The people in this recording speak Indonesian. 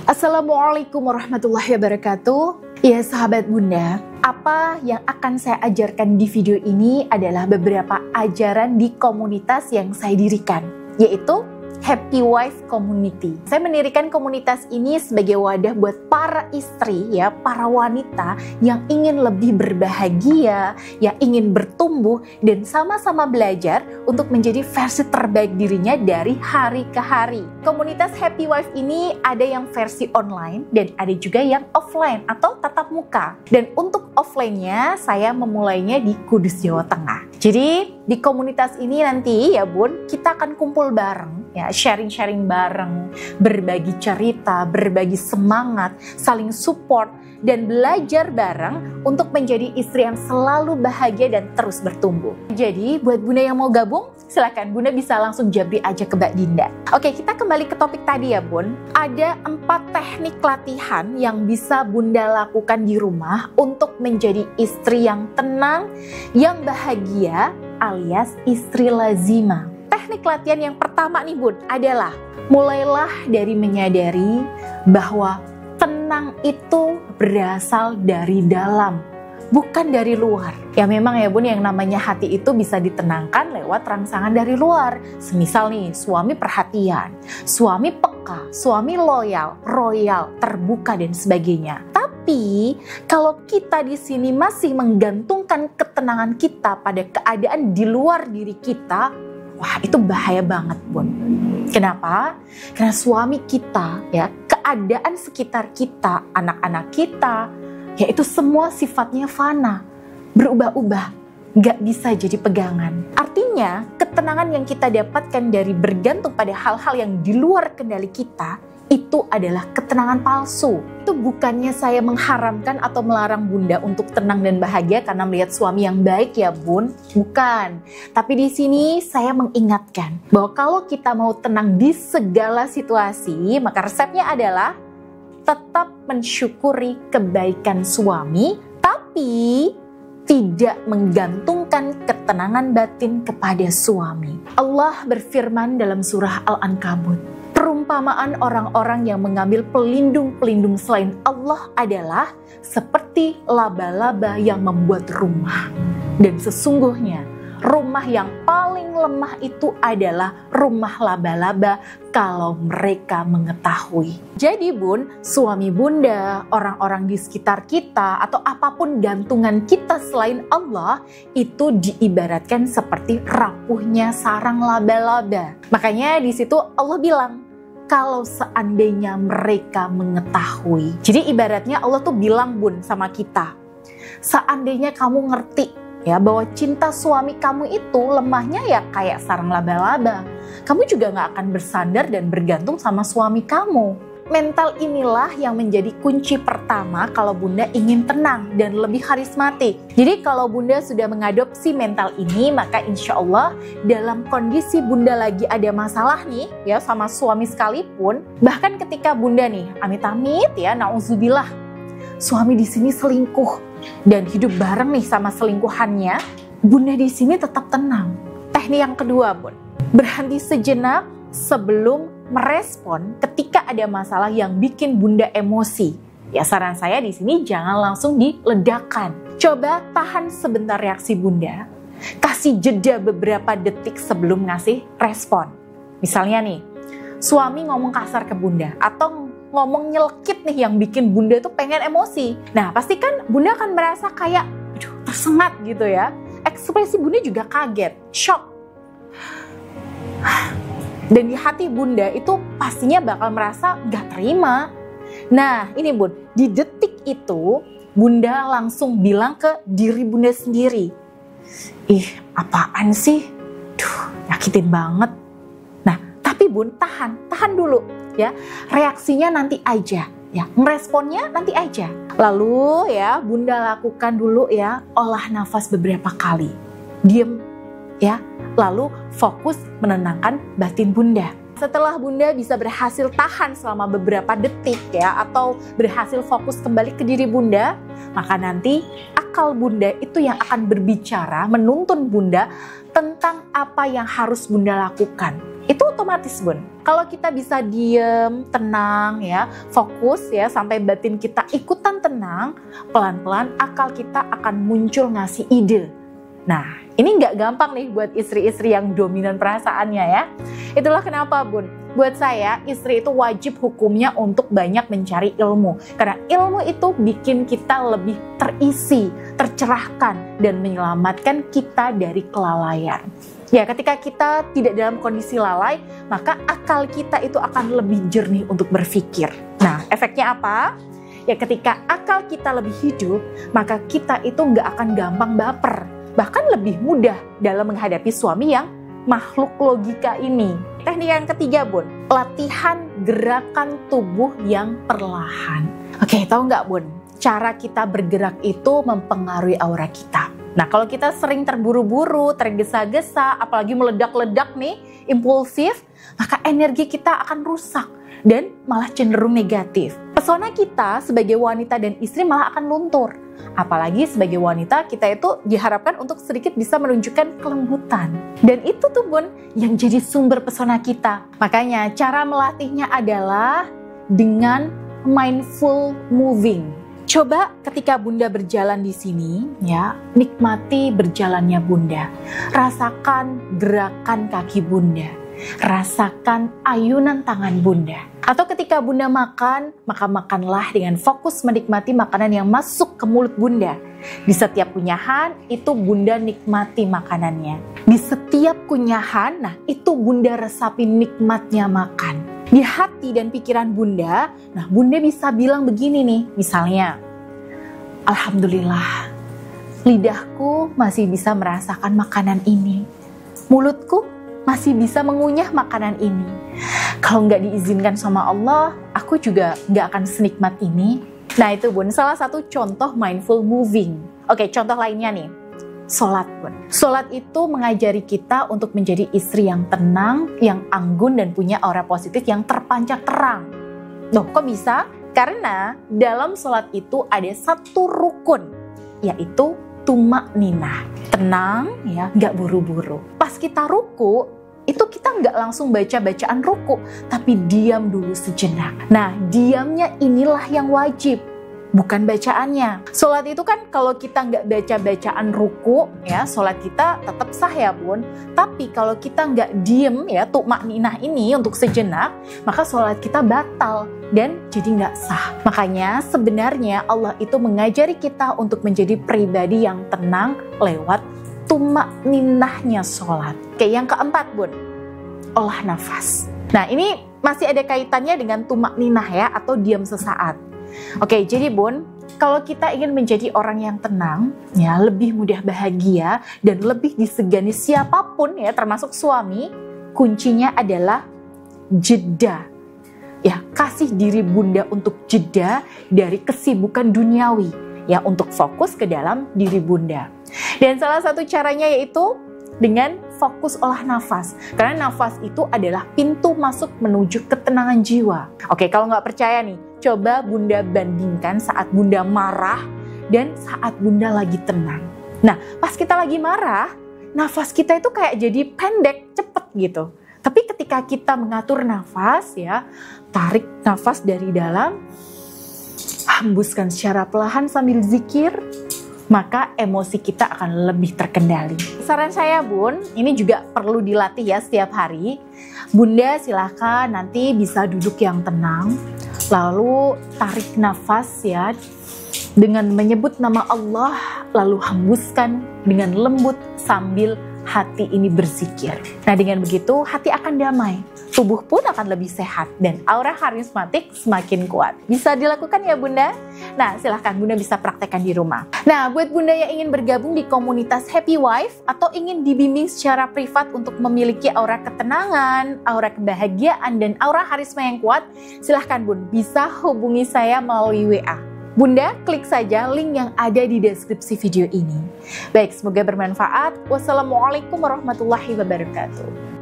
Assalamualaikum warahmatullahi wabarakatuh. Ya sahabat Bunda, apa yang akan saya ajarkan di video ini adalah beberapa ajaran di komunitas yang saya dirikan, yaitu Happy Wife Community. Saya mendirikan komunitas ini sebagai wadah buat para istri, ya, para wanita yang ingin lebih berbahagia, yang ingin bertumbuh dan sama-sama belajar untuk menjadi versi terbaik dirinya dari hari ke hari. Komunitas Happy Wife ini ada yang versi online dan ada juga yang offline atau tatap muka. Dan untuk offline-nya saya memulainya di Kudus, Jawa Tengah. Jadi di komunitas ini nanti ya Bun, kita akan kumpul bareng, ya, sharing-sharing bareng, berbagi cerita, berbagi semangat, saling support, dan belajar bareng untuk menjadi istri yang selalu bahagia dan terus bertumbuh. Jadi buat Bunda yang mau gabung, silakan Bunda bisa langsung jabri aja ke Mbak Dinda. Oke, kita kembali ke topik tadi ya Bun. Ada 4 teknik latihan yang bisa Bunda lakukan di rumah untuk menjadi istri yang tenang, yang bahagia, alias istri lazimah. Teknik latihan yang pertama nih Bun adalah mulailah dari menyadari bahwa tenang itu berasal dari dalam, bukan dari luar. Ya memang ya Bun, yang namanya hati itu bisa ditenangkan lewat rangsangan dari luar. Semisal nih, suami perhatian, suami peka, suami loyal, royal, terbuka dan sebagainya. Tapi kalau kita di sini masih menggantungkan ketenangan kita pada keadaan di luar diri kita, wah itu bahaya banget Bun. Kenapa? Karena suami kita, ya, keadaan sekitar kita, anak-anak kita, ya itu semua sifatnya fana, berubah-ubah, gak bisa jadi pegangan. Artinya ketenangan yang kita dapatkan dari bergantung pada hal-hal yang di luar kendali kita, itu adalah ketenangan palsu. Itu bukannya saya mengharamkan atau melarang Bunda untuk tenang dan bahagia karena melihat suami yang baik ya Bun, bukan. Tapi di sini saya mengingatkan bahwa kalau kita mau tenang di segala situasi, maka resepnya adalah tetap mensyukuri kebaikan suami, tapi tidak menggantungkan ketenangan batin kepada suami. Allah berfirman dalam surah Al-Ankabut, perumpamaan orang-orang yang mengambil pelindung-pelindung selain Allah adalah seperti laba-laba yang membuat rumah. Dan sesungguhnya rumah yang paling lemah itu adalah rumah laba-laba kalau mereka mengetahui. Jadi Bun, suami Bunda, orang-orang di sekitar kita, atau apapun gantungan kita selain Allah, itu diibaratkan seperti rapuhnya sarang laba-laba. Makanya di situ Allah bilang, kalau seandainya mereka mengetahui. Jadi ibaratnya Allah tuh bilang Bun sama kita, seandainya kamu ngerti ya bahwa cinta suami kamu itu lemahnya ya kayak sarang laba-laba, kamu juga gak akan bersandar dan bergantung sama suami kamu. Mental inilah yang menjadi kunci pertama kalau Bunda ingin tenang dan lebih karismatik. Jadi kalau Bunda sudah mengadopsi mental ini, maka insya Allah dalam kondisi Bunda lagi ada masalah nih ya sama suami sekalipun, bahkan ketika Bunda nih amit-amit ya, nauzubillah, suami di sini selingkuh dan hidup bareng nih sama selingkuhannya, Bunda di sini tetap tenang. Teknik yang kedua Bun, berhenti sejenak sebelum merespon ketika ada masalah yang bikin Bunda emosi. Ya saran saya di sini jangan langsung diledakkan. Coba tahan sebentar reaksi Bunda. Kasih jeda beberapa detik sebelum ngasih respon. Misalnya nih, suami ngomong kasar ke Bunda atau ngomong nyelekit nih yang bikin Bunda tuh pengen emosi. Nah pasti kan Bunda akan merasa kayak aduh, tersengat gitu ya. Ekspresi Bunda juga kaget, shock. Dan di hati Bunda itu pastinya bakal merasa gak terima. Nah ini Bun, di detik itu Bunda langsung bilang ke diri Bunda sendiri, ih apaan sih, duh nyakitin banget. Nah tapi Bun tahan dulu ya, reaksinya nanti aja ya, ngeresponnya nanti aja. Lalu ya Bunda lakukan dulu ya olah nafas beberapa kali, diem ya, lalu fokus menenangkan batin Bunda. Setelah Bunda bisa berhasil tahan selama beberapa detik ya, atau berhasil fokus kembali ke diri Bunda, maka nanti akal Bunda itu yang akan berbicara, menuntun Bunda tentang apa yang harus Bunda lakukan. itu otomatis Bun. Kalau kita bisa diem, tenang ya, fokus ya, sampai batin kita ikutan tenang, pelan-pelan akal kita akan muncul ngasih ide. Nah, ini nggak gampang nih buat istri-istri yang dominan perasaannya ya. Itulah kenapa Bun, buat saya istri itu wajib hukumnya untuk banyak mencari ilmu. Karena ilmu itu bikin kita lebih terisi, tercerahkan, dan menyelamatkan kita dari kelalaian. Ya, ketika kita tidak dalam kondisi lalai, maka akal kita itu akan lebih jernih untuk berpikir. Nah, efeknya apa? Ya, ketika akal kita lebih hidup, maka kita itu nggak akan gampang baper. Bahkan lebih mudah dalam menghadapi suami yang makhluk logika ini. Teknik yang ketiga Bun, latihan gerakan tubuh yang perlahan. Oke, tahu nggak Bun? Cara kita bergerak itu mempengaruhi aura kita. Nah, kalau kita sering terburu-buru, tergesa-gesa, apalagi meledak-ledak nih, impulsif, maka energi kita akan rusak dan malah cenderung negatif. Pesona kita sebagai wanita dan istri malah akan luntur. Apalagi sebagai wanita, kita itu diharapkan untuk sedikit bisa menunjukkan kelembutan. Dan itu tuh Bun, yang jadi sumber pesona kita. Makanya cara melatihnya adalah dengan mindful moving. Coba ketika Bunda berjalan di sini, ya, nikmati berjalannya Bunda. Rasakan gerakan kaki Bunda. Rasakan ayunan tangan Bunda. Atau ketika Bunda makan, maka makanlah dengan fokus menikmati makanan yang masuk ke mulut Bunda. Di setiap kunyahan, itu Bunda nikmati makanannya. Di setiap kunyahan, nah itu Bunda resapi nikmatnya makan. Di hati dan pikiran Bunda, nah Bunda bisa bilang begini nih, misalnya, Alhamdulillah, lidahku masih bisa merasakan makanan ini. Mulutku masih bisa mengunyah makanan ini. Kalau nggak diizinkan sama Allah, aku juga nggak akan senikmat ini. Nah itu Bun, salah satu contoh mindful moving. Oke, contoh lainnya nih, sholat Bun. Sholat itu mengajari kita untuk menjadi istri yang tenang, yang anggun, dan punya aura positif yang terpancar terang. Loh, kok bisa? Karena dalam sholat itu ada satu rukun, yaitu tumak ninah. Tenang ya, nggak buru-buru. Pas kita ruku, itu kita nggak langsung baca bacaan ruku, tapi diam dulu sejenak. Nah, diamnya inilah yang wajib, bukan bacaannya. Sholat itu kan kalau kita nggak baca bacaan ruku, ya sholat kita tetap sah ya Bun. Tapi kalau kita nggak diem ya tumak ninah ini untuk sejenak, maka sholat kita batal dan jadi nggak sah. Makanya sebenarnya Allah itu mengajari kita untuk menjadi pribadi yang tenang lewat tumak ninahnya sholat. Oke, yang keempat Bun, olah nafas. Nah ini masih ada kaitannya dengan tumak ninah ya, atau diam sesaat. Oke, jadi Bun, kalau kita ingin menjadi orang yang tenang, ya lebih mudah bahagia dan lebih disegani siapapun ya, termasuk suami, kuncinya adalah jeda. Ya, kasih diri Bunda untuk jeda dari kesibukan duniawi, ya untuk fokus ke dalam diri Bunda. Dan salah satu caranya yaitu dengan fokus olah nafas. Karena nafas itu adalah pintu masuk menuju ketenangan jiwa. Oke, kalau nggak percaya nih, coba Bunda bandingkan saat Bunda marah dan saat Bunda lagi tenang. Nah, pas kita lagi marah, nafas kita itu kayak jadi pendek, cepet gitu. Tapi ketika kita mengatur nafas ya, tarik nafas dari dalam, hembuskan secara perlahan sambil zikir, maka emosi kita akan lebih terkendali. Saran saya Bun, ini juga perlu dilatih ya setiap hari. Bunda silahkan nanti bisa duduk yang tenang, lalu tarik nafas ya, dengan menyebut nama Allah, lalu hembuskan dengan lembut sambil hati ini berzikir. Nah dengan begitu hati akan damai, tubuh pun akan lebih sehat, dan aura karismatik semakin kuat. Bisa dilakukan ya Bunda? Nah silahkan Bunda bisa praktekkan di rumah. Nah buat Bunda yang ingin bergabung di komunitas Happy Wife atau ingin dibimbing secara privat untuk memiliki aura ketenangan, aura kebahagiaan, dan aura karisma yang kuat, silahkan Bun bisa hubungi saya melalui WA. Bunda, klik saja link yang ada di deskripsi video ini. Baik, semoga bermanfaat. Wassalamualaikum warahmatullahi wabarakatuh.